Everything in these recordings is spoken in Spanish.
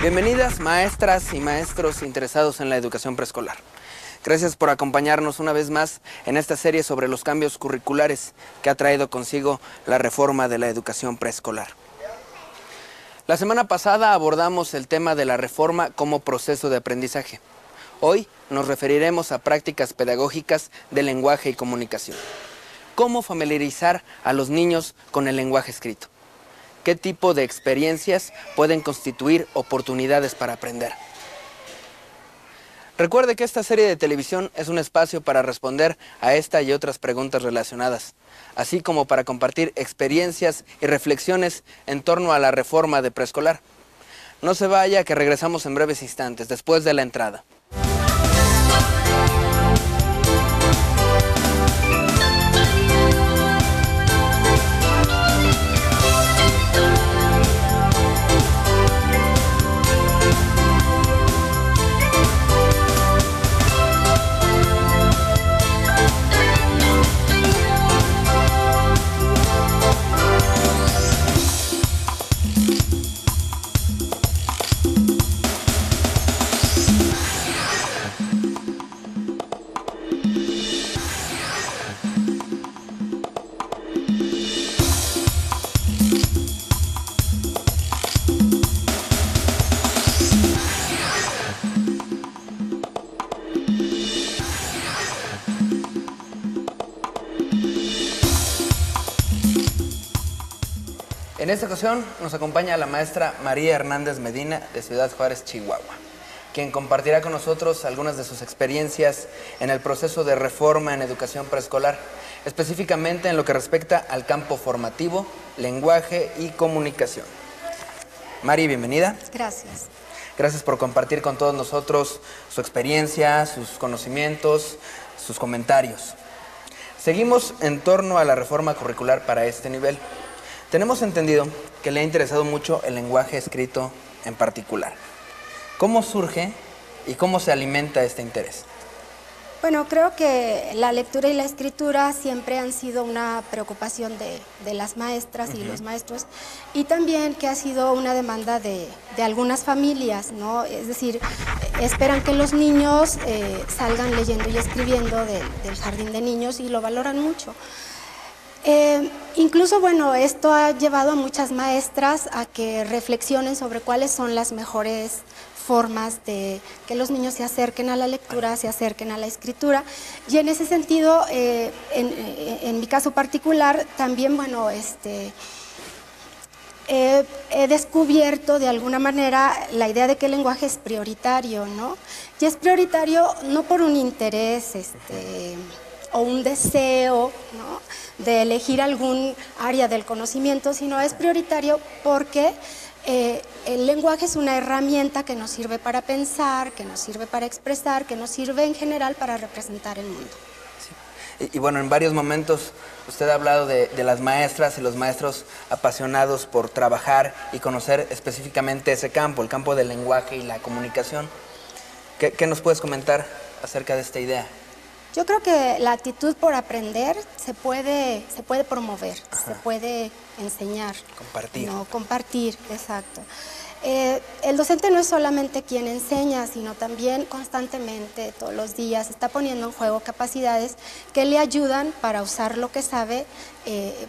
Bienvenidas maestras y maestros interesados en la educación preescolar. Gracias por acompañarnos una vez más en esta serie sobre los cambios curriculares que ha traído consigo la reforma de la educación preescolar. La semana pasada abordamos el tema de la reforma como proceso de aprendizaje. Hoy nos referiremos a prácticas pedagógicas de lenguaje y comunicación. ¿Cómo familiarizar a los niños con el lenguaje escrito? ¿Qué tipo de experiencias pueden constituir oportunidades para aprender? Recuerde que esta serie de televisión es un espacio para responder a esta y otras preguntas relacionadas, así como para compartir experiencias y reflexiones en torno a la reforma de preescolar. No se vaya, que regresamos en breves instantes, después de la entrada. En esta ocasión nos acompaña la maestra María Hernández Medina de Ciudad Juárez, Chihuahua, quien compartirá con nosotros algunas de sus experiencias en el proceso de reforma en educación preescolar, específicamente en lo que respecta al campo formativo, lenguaje y comunicación. Mari, bienvenida. Gracias. Gracias por compartir con todos nosotros su experiencia, sus conocimientos, sus comentarios. Seguimos en torno a la reforma curricular para este nivel. Tenemos entendido que le ha interesado mucho el lenguaje escrito en particular. ¿Cómo surge y cómo se alimenta este interés? Bueno, creo que la lectura y la escritura siempre han sido una preocupación de las maestras y los maestros, y también que ha sido una demanda de algunas familias, ¿no? Es decir, esperan que los niños salgan leyendo y escribiendo del jardín de niños y lo valoran mucho. Incluso, bueno, esto ha llevado a muchas maestras a que reflexionen sobre cuáles son las mejores formas de que los niños se acerquen a la lectura, se acerquen a la escritura, y en ese sentido, en mi caso particular, también, bueno, he descubierto de alguna manera la idea de que el lenguaje es prioritario, ¿no? Y es prioritario no por un interés, o un deseo, ¿no?, de elegir algún área del conocimiento, sino es prioritario porque el lenguaje es una herramienta que nos sirve para pensar, que nos sirve para expresar, que nos sirve en general para representar el mundo. Sí. Y bueno, en varios momentos usted ha hablado de las maestras y los maestros apasionados por trabajar y conocer específicamente ese campo, el campo del lenguaje y la comunicación. ¿Qué nos puedes comentar acerca de esta idea? Yo creo que la actitud por aprender se puede promover, se puede enseñar. Compartir. No, compartir, exacto. El docente no es solamente quien enseña, sino también constantemente, todos los días, está poniendo en juego capacidades que le ayudan para usar lo que sabe,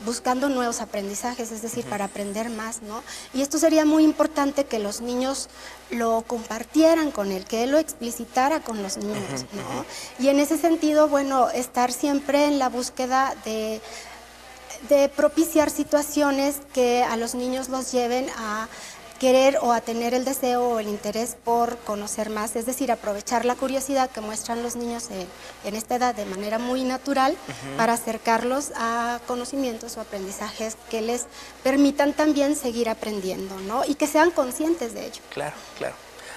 buscando nuevos aprendizajes, es decir, para aprender más, ¿no? Y esto sería muy importante que los niños lo compartieran con él, que él lo explicitara con los niños, ¿no? Y en ese sentido, bueno, estar siempre en la búsqueda de propiciar situaciones que a los niños los lleven a querer o a tener el deseo o el interés por conocer más, es decir, aprovechar la curiosidad que muestran los niños en esta edad de manera muy natural para acercarlos a conocimientos o aprendizajes que les permitan también seguir aprendiendo, ¿no? Y que sean conscientes de ello. Claro, claro.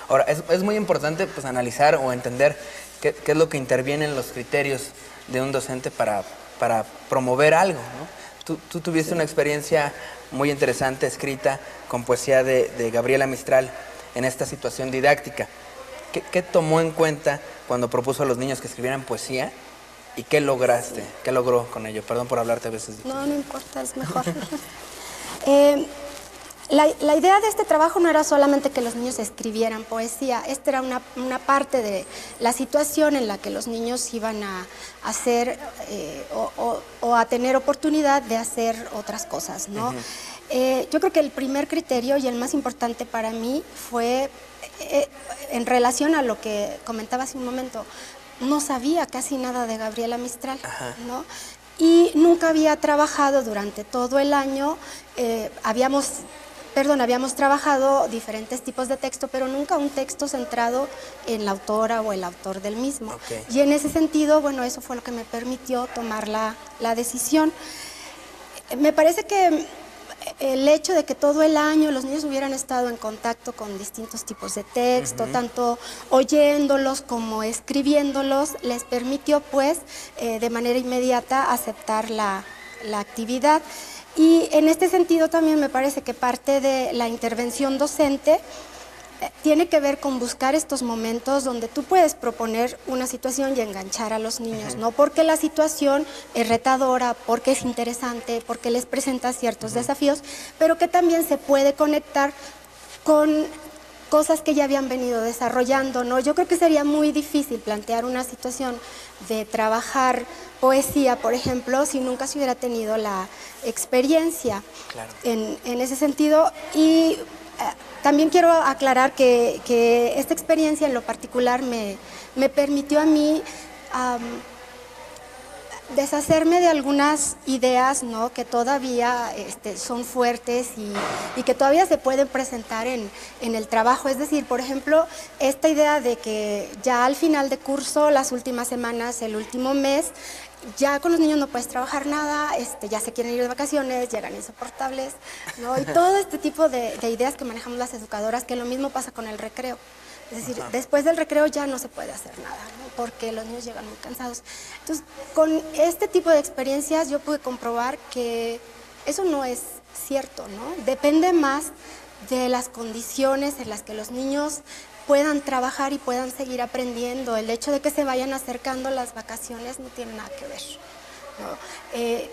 Ahora, es muy importante pues analizar o entender qué es lo que interviene en los criterios de un docente para promover algo, ¿no? Tú tuviste una experiencia muy interesante, escrita con poesía de Gabriela Mistral en esta situación didáctica. ¿Qué tomó en cuenta cuando propuso a los niños que escribieran poesía y qué lograste? ¿Qué logró con ello? Perdón por hablarte a veces. No, no importa, es mejor. La idea de este trabajo no era solamente que los niños escribieran poesía, esta era una parte de la situación en la que los niños iban a hacer o a tener oportunidad de hacer otras cosas, ¿no? Yo creo que el primer criterio y el más importante para mí fue en relación a lo que comentaba hace un momento. No sabía casi nada de Gabriela Mistral, ¿no? Y nunca había trabajado durante todo el año, habíamos trabajado diferentes tipos de texto, pero nunca un texto centrado en la autora o el autor del mismo. Y en ese sentido, bueno, eso fue lo que me permitió tomar la decisión. Me parece que el hecho de que todo el año los niños hubieran estado en contacto con distintos tipos de texto, tanto oyéndolos como escribiéndolos, les permitió pues de manera inmediata aceptar la actividad. Y en este sentido también me parece que parte de la intervención docente tiene que ver con buscar estos momentos donde tú puedes proponer una situación y enganchar a los niños, no porque la situación es retadora, porque es interesante, porque les presenta ciertos desafíos, pero que también se puede conectar con cosas que ya habían venido desarrollando, ¿no? Yo creo que sería muy difícil plantear una situación de trabajar poesía, por ejemplo, si nunca se hubiera tenido la experiencia en ese sentido. Y también quiero aclarar que esta experiencia en lo particular me permitió a mí deshacerme de algunas ideas, ¿no?, que todavía son fuertes y que todavía se pueden presentar en el trabajo. Es decir, por ejemplo, esta idea de que ya al final de curso, las últimas semanas, el último mes, ya con los niños no puedes trabajar nada, ya se quieren ir de vacaciones, llegan insoportables, ¿no? Y todo este tipo de ideas que manejamos las educadoras, que lo mismo pasa con el recreo. Es decir, después del recreo ya no se puede hacer nada, ¿no?, porque los niños llegan muy cansados. Entonces, con este tipo de experiencias yo pude comprobar que eso no es cierto, ¿no? Depende más de las condiciones en las que los niños puedan trabajar y puedan seguir aprendiendo. El hecho de que se vayan acercando las vacaciones no tiene nada que ver, ¿no?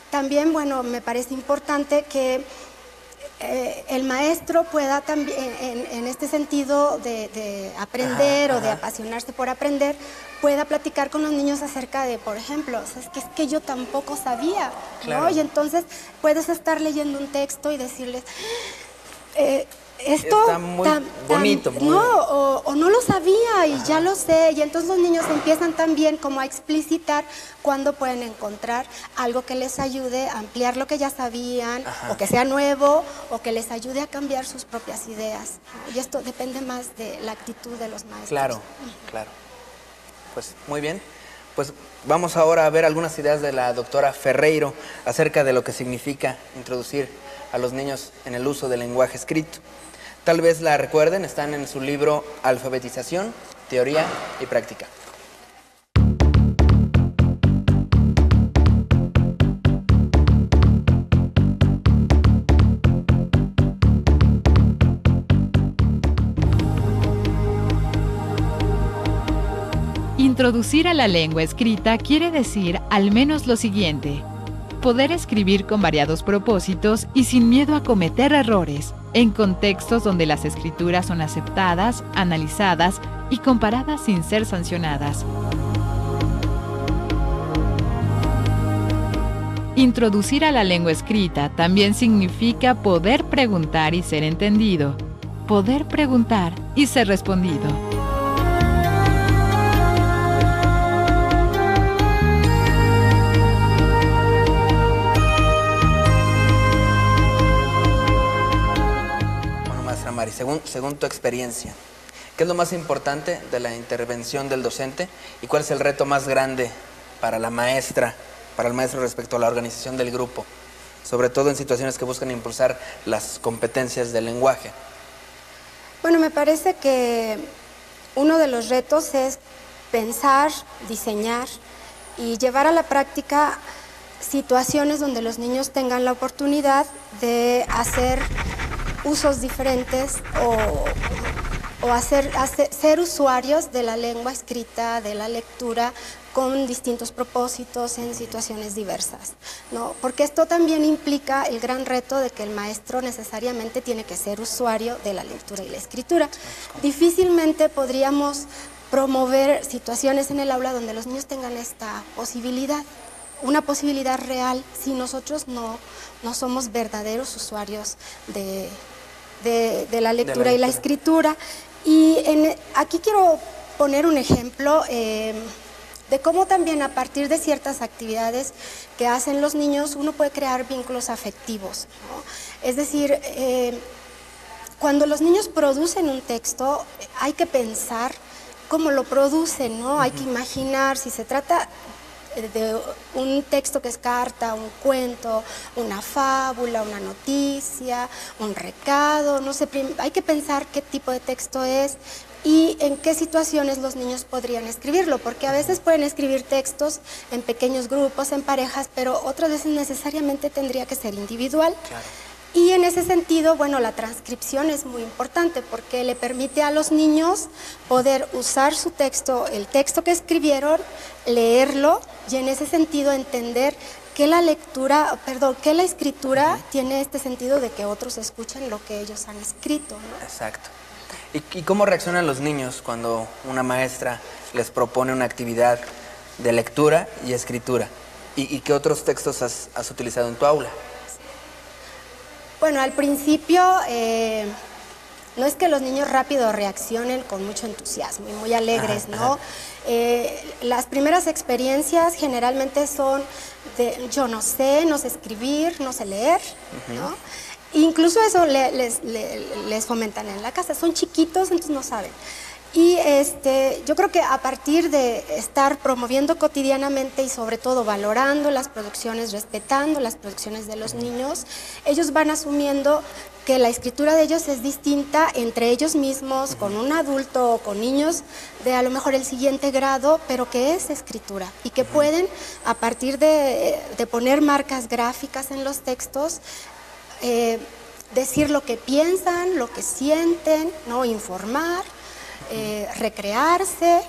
También, bueno, me parece importante que el maestro pueda también, en este sentido de aprender o de apasionarse por aprender, pueda platicar con los niños acerca de, por ejemplo, o sea, es que yo tampoco sabía, ¿no? Y entonces puedes estar leyendo un texto y decirles, esto está muy bonito. No, o no lo sabía y ya lo sé. Y entonces los niños empiezan también como a explicitar cuándo pueden encontrar algo que les ayude a ampliar lo que ya sabían, o que sea nuevo, o que les ayude a cambiar sus propias ideas, ¿no? Y esto depende más de la actitud de los maestros. Claro, claro. Pues muy bien. Pues vamos ahora a ver algunas ideas de la doctora Ferreiro acerca de lo que significa introducir a los niños en el uso del lenguaje escrito. Tal vez la recuerden, están en su libro Alfabetización, Teoría y Práctica. Introducir a la lengua escrita quiere decir al menos lo siguiente: poder escribir con variados propósitos y sin miedo a cometer errores, en contextos donde las escrituras son aceptadas, analizadas y comparadas sin ser sancionadas. Introducir a la lengua escrita también significa poder preguntar y ser entendido, poder preguntar y ser respondido. Mari, según tu experiencia, ¿qué es lo más importante de la intervención del docente y cuál es el reto más grande para la maestra, para el maestro respecto a la organización del grupo, sobre todo en situaciones que buscan impulsar las competencias del lenguaje? Bueno, me parece que uno de los retos es pensar, diseñar y llevar a la práctica situaciones donde los niños tengan la oportunidad de hacer usos diferentes o ser usuarios de la lengua escrita, de la lectura, con distintos propósitos en situaciones diversas, ¿no? Porque esto también implica el gran reto de que el maestro necesariamente tiene que ser usuario de la lectura y la escritura. Difícilmente podríamos promover situaciones en el aula donde los niños tengan esta posibilidad, una posibilidad real, si nosotros no somos verdaderos usuarios de la lectura y la escritura. Y aquí quiero poner un ejemplo de cómo también a partir de ciertas actividades que hacen los niños uno puede crear vínculos afectivos, ¿no? Es decir, cuando los niños producen un texto hay que pensar cómo lo producen, ¿no? Hay que imaginar si se trata de un texto que es carta, un cuento, una fábula, una noticia, un recado, no sé, hay que pensar qué tipo de texto es y en qué situaciones los niños podrían escribirlo, porque a veces pueden escribir textos en pequeños grupos, en parejas, pero otras veces necesariamente tendría que ser individual. Claro. Y en ese sentido, bueno, la transcripción es muy importante porque le permite a los niños poder usar su texto, el texto que escribieron, leerlo y en ese sentido entender que la escritura tiene este sentido de que otros escuchen lo que ellos han escrito, ¿no? Exacto. ¿Y cómo reaccionan los niños cuando una maestra les propone una actividad de lectura y escritura? ¿Y qué otros textos has utilizado en tu aula? Bueno, al principio no es que los niños rápido reaccionen con mucho entusiasmo y muy alegres, ¿no? Las primeras experiencias generalmente son de yo no sé escribir, no sé leer, ¿no? Incluso eso les fomentan en la casa, son chiquitos, entonces no saben. Y yo creo que a partir de estar promoviendo cotidianamente y sobre todo valorando las producciones, respetando las producciones de los niños, ellos van asumiendo que la escritura de ellos es distinta entre ellos mismos, con un adulto o con niños de a lo mejor el siguiente grado, pero que es escritura y que pueden, a partir de poner marcas gráficas en los textos, decir lo que piensan, lo que sienten, ¿no? Informar, recrearse,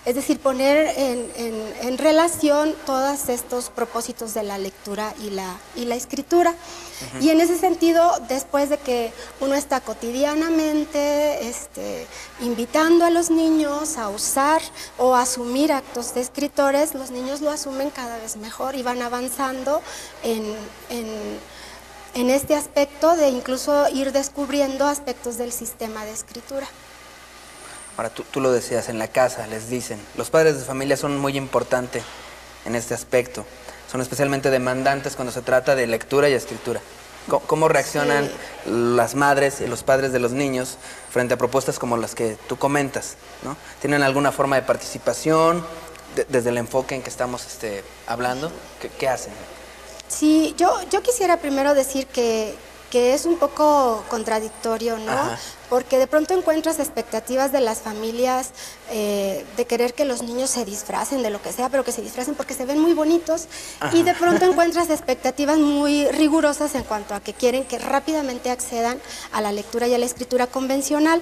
es decir, poner en relación todos estos propósitos de la lectura y la escritura. Y en ese sentido, después de que uno está cotidianamente invitando a los niños a usar o asumir actos de escritores, los niños lo asumen cada vez mejor y van avanzando en este aspecto de incluso ir descubriendo aspectos del sistema de escritura. Ahora, tú lo decías, en la casa les dicen, los padres de familia son muy importantes en este aspecto, son especialmente demandantes cuando se trata de lectura y escritura. ¿Cómo reaccionan las madres y los padres de los niños frente a propuestas como las que tú comentas, ¿no? ¿Tienen alguna forma de participación desde el enfoque en que estamos hablando? ¿Qué hacen? Sí, yo quisiera primero decir que es un poco contradictorio, ¿no? Ajá. Porque de pronto encuentras expectativas de las familias de querer que los niños se disfracen de lo que sea, pero que se disfracen porque se ven muy bonitos. Ajá. Y de pronto encuentras expectativas muy rigurosas en cuanto a que quieren que rápidamente accedan a la lectura y a la escritura convencional.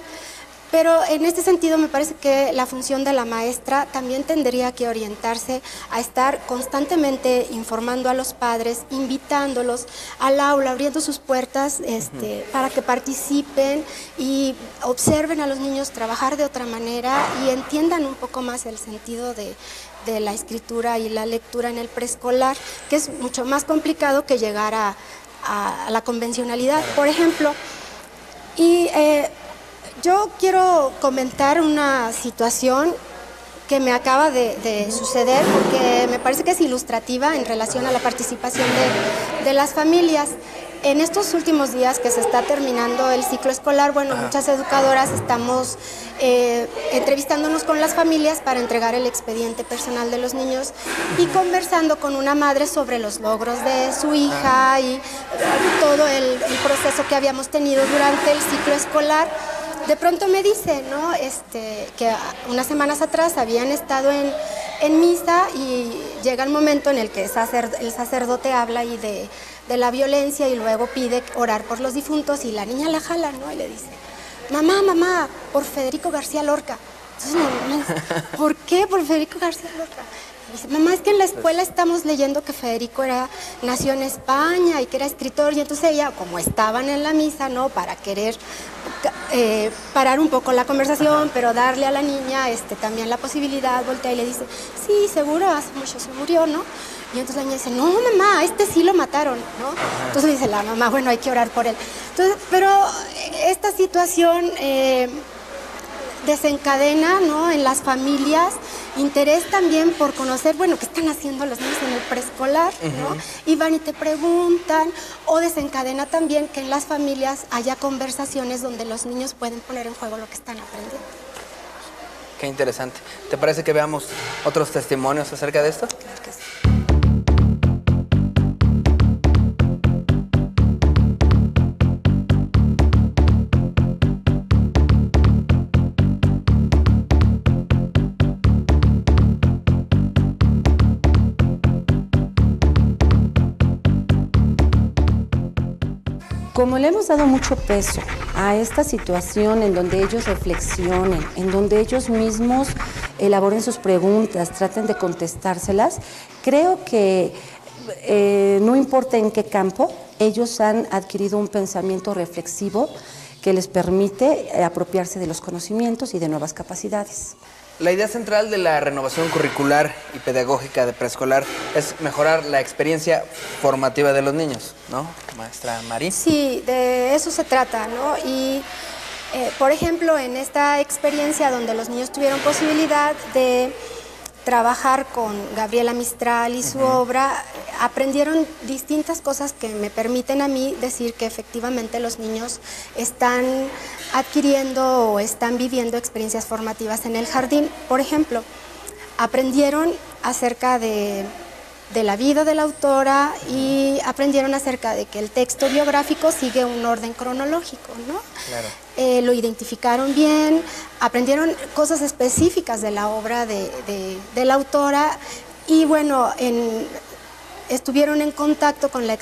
Pero en este sentido me parece que la función de la maestra también tendría que orientarse a estar constantemente informando a los padres, invitándolos al aula, abriendo sus puertas para que participen y observen a los niños trabajar de otra manera y entiendan un poco más el sentido de la escritura y la lectura en el preescolar, que es mucho más complicado que llegar a la convencionalidad, por ejemplo. Y yo quiero comentar una situación que me acaba de suceder porque me parece que es ilustrativa en relación a la participación de las familias. En estos últimos días que se está terminando el ciclo escolar, bueno, muchas educadoras estamos entrevistándonos con las familias para entregar el expediente personal de los niños y conversando con una madre sobre los logros de su hija y todo el proceso que habíamos tenido durante el ciclo escolar. De pronto me dice, ¿no? Que unas semanas atrás habían estado en misa y llega el momento en el que el sacerdote habla y de la violencia y luego pide orar por los difuntos y la niña la jala, ¿no? Y le dice, mamá, por Federico García Lorca. Entonces, ¿por qué por Federico García Lorca? Y dice, mamá, es que en la escuela estamos leyendo que Federico nació en España y que era escritor, y entonces ella, como estaban en la misa, ¿no?, para querer parar un poco la conversación, pero darle a la niña también la posibilidad, voltea y le dice, sí, seguro, hace mucho se murió, ¿no? Y entonces la niña dice, no, mamá, sí lo mataron, ¿no? Entonces dice la mamá, bueno, hay que orar por él. Entonces, pero esta situación desencadena, ¿no?, en las familias interés también por conocer, bueno, qué están haciendo los niños en el preescolar, ¿no? Y van y te preguntan, o desencadena también que en las familias haya conversaciones donde los niños pueden poner en juego lo que están aprendiendo. Qué interesante. ¿Te parece que veamos otros testimonios acerca de esto? Claro que sí. Como le hemos dado mucho peso a esta situación en donde ellos reflexionen, en donde ellos mismos elaboren sus preguntas, traten de contestárselas, creo que no importa en qué campo, ellos han adquirido un pensamiento reflexivo que les permite apropiarse de los conocimientos y de nuevas capacidades. La idea central de la renovación curricular y pedagógica de preescolar es mejorar la experiencia formativa de los niños, ¿no, maestra Mari? Sí, de eso se trata, ¿no? Y, por ejemplo, en esta experiencia donde los niños tuvieron posibilidad de trabajar con Gabriela Mistral y su obra, aprendieron distintas cosas que me permiten a mí decir que efectivamente los niños están adquiriendo o están viviendo experiencias formativas en el jardín. Por ejemplo, aprendieron acerca de la vida de la autora y aprendieron acerca de que el texto biográfico sigue un orden cronológico, ¿no? Claro. Lo identificaron bien, aprendieron cosas específicas de la obra de la autora y bueno, estuvieron en contacto con la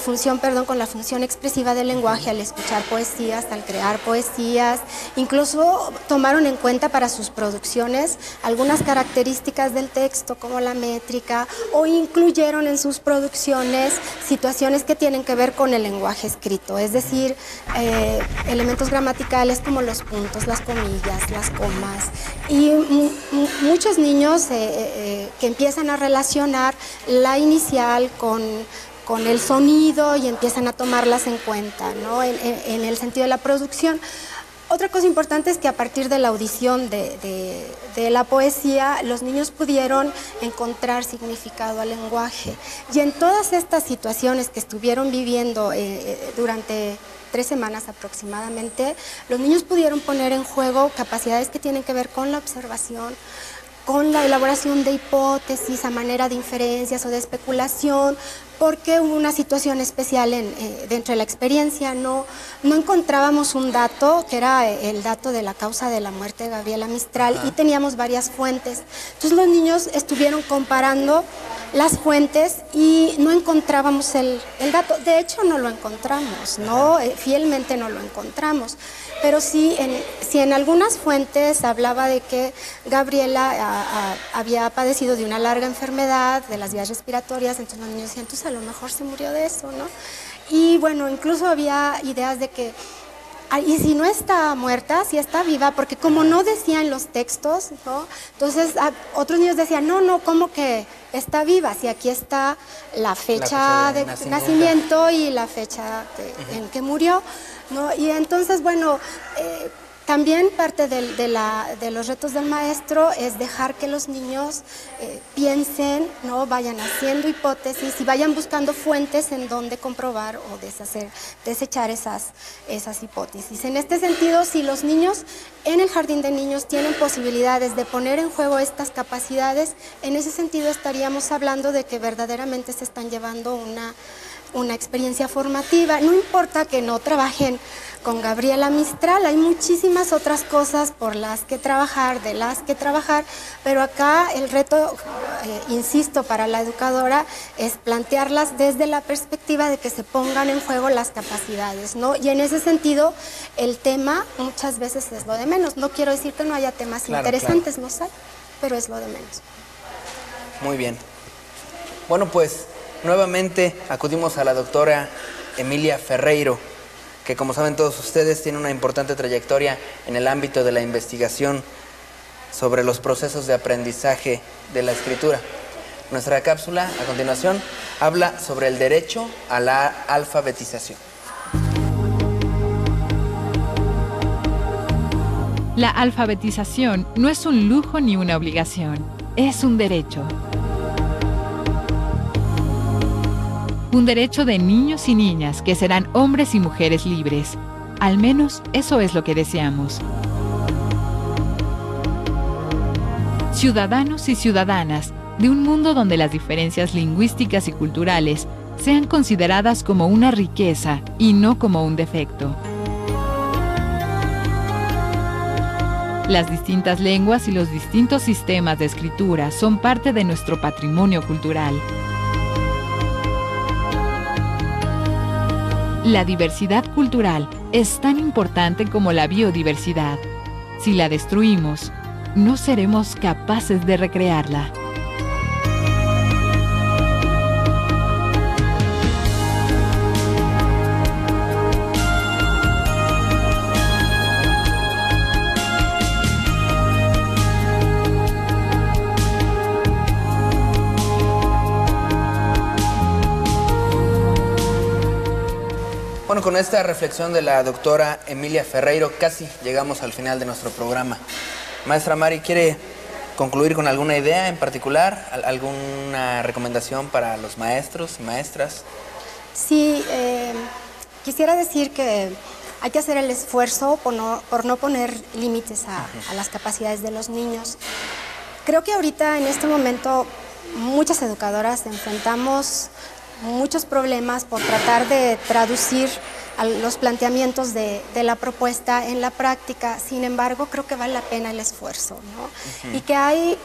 función expresiva del lenguaje al escuchar poesías, al crear poesías, incluso tomaron en cuenta para sus producciones algunas características del texto como la métrica o incluyeron en sus producciones situaciones que tienen que ver con el lenguaje escrito, es decir, elementos gramaticales como los puntos, las comillas, las comas y muchos niños que empiezan a relacionar la inicial con el sonido y empiezan a tomarlas en cuenta, ¿no?, en el sentido de la producción. Otra cosa importante es que a partir de la audición de la poesía, los niños pudieron encontrar significado al lenguaje. Y en todas estas situaciones que estuvieron viviendo durante 3 semanas aproximadamente, los niños pudieron poner en juego capacidades que tienen que ver con la observación, con la elaboración de hipótesis a manera de inferencias o de especulación, porque hubo una situación especial dentro de la experiencia. No encontrábamos un dato, que era el dato de la causa de la muerte de Gabriela Mistral, y teníamos varias fuentes. Entonces los niños estuvieron comparando las fuentes y no encontrábamos el dato. De hecho, no lo encontramos, ¿no? Fielmente no lo encontramos. Pero sí, si en algunas fuentes hablaba de que Gabriela había padecido de una larga enfermedad de las vías respiratorias, entonces los niños decían, entonces a lo mejor se murió de eso, ¿no? Y bueno, incluso había ideas de que, y si no está muerta, si está viva, porque como no decían los textos, ¿no? Entonces otros niños decían, no, ¿cómo que está viva? Si aquí está la fecha de nacimiento y la fecha en que murió, ¿no? Y entonces, bueno, también parte de los retos del maestro es dejar que los niños piensen, ¿no?, vayan haciendo hipótesis y vayan buscando fuentes en donde comprobar o desechar esas hipótesis. En este sentido, si los niños en el jardín de niños tienen posibilidades de poner en juego estas capacidades, en ese sentido estaríamos hablando de que verdaderamente se están llevando una experiencia formativa. No importa que no trabajen con Gabriela Mistral. Hay muchísimas otras cosas por las que trabajar, de las que trabajar, pero acá el reto, insisto, para la educadora es plantearlas desde la perspectiva de que se pongan en juego las capacidades, ¿no? Y en ese sentido, el tema muchas veces es lo de menos. No quiero decir que no haya temas interesantes, no sé, pero es lo de menos. Muy bien. Bueno, pues nuevamente acudimos a la doctora Emilia Ferreiro, que como saben todos ustedes tiene una importante trayectoria en el ámbito de la investigación sobre los procesos de aprendizaje de la escritura. Nuestra cápsula a continuación habla sobre el derecho a la alfabetización. La alfabetización no es un lujo ni una obligación, es un derecho. Un derecho de niños y niñas que serán hombres y mujeres libres. Al menos eso es lo que deseamos. Ciudadanos y ciudadanas de un mundo donde las diferencias lingüísticas y culturales sean consideradas como una riqueza y no como un defecto. Las distintas lenguas y los distintos sistemas de escritura son parte de nuestro patrimonio cultural. La diversidad cultural es tan importante como la biodiversidad. Si la destruimos, no seremos capaces de recrearla. Bueno, con esta reflexión de la doctora Emilia Ferreiro casi llegamos al final de nuestro programa. Maestra Mari, ¿quiere concluir con alguna idea en particular? ¿Alguna recomendación para los maestros y maestras? Sí, quisiera decir que hay que hacer el esfuerzo por no poner límites a las capacidades de los niños. Creo que ahorita, en este momento, muchas educadoras enfrentamos muchos problemas por tratar de traducir los planteamientos de la propuesta en la práctica. Sin embargo, creo que vale la pena el esfuerzo, ¿no? Y que hay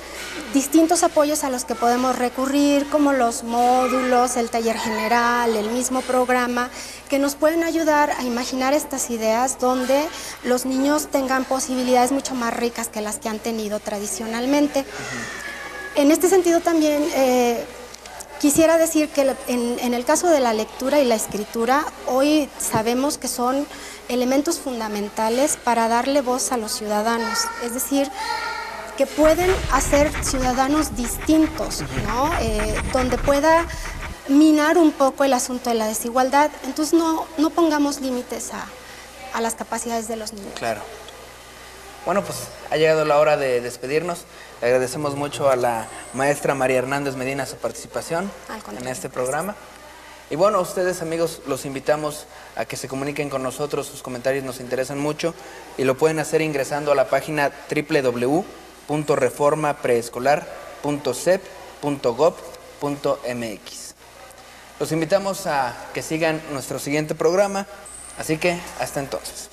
distintos apoyos a los que podemos recurrir, como los módulos, el taller general, el mismo programa, que nos pueden ayudar a imaginar estas ideas donde los niños tengan posibilidades mucho más ricas que las que han tenido tradicionalmente. En este sentido también quisiera decir que en el caso de la lectura y la escritura, hoy sabemos que son elementos fundamentales para darle voz a los ciudadanos, es decir, que pueden hacer ciudadanos distintos, ¿no? Donde pueda minar un poco el asunto de la desigualdad. Entonces no pongamos límites a las capacidades de los niños. Claro. Bueno, pues ha llegado la hora de despedirnos. Le agradecemos mucho a la maestra María Hernández Medina su participación en este programa. Y bueno, a ustedes, amigos, los invitamos a que se comuniquen con nosotros. Sus comentarios nos interesan mucho y lo pueden hacer ingresando a la página www.reformapreescolar.cep.gov.mx. Los invitamos a que sigan nuestro siguiente programa, así que hasta entonces.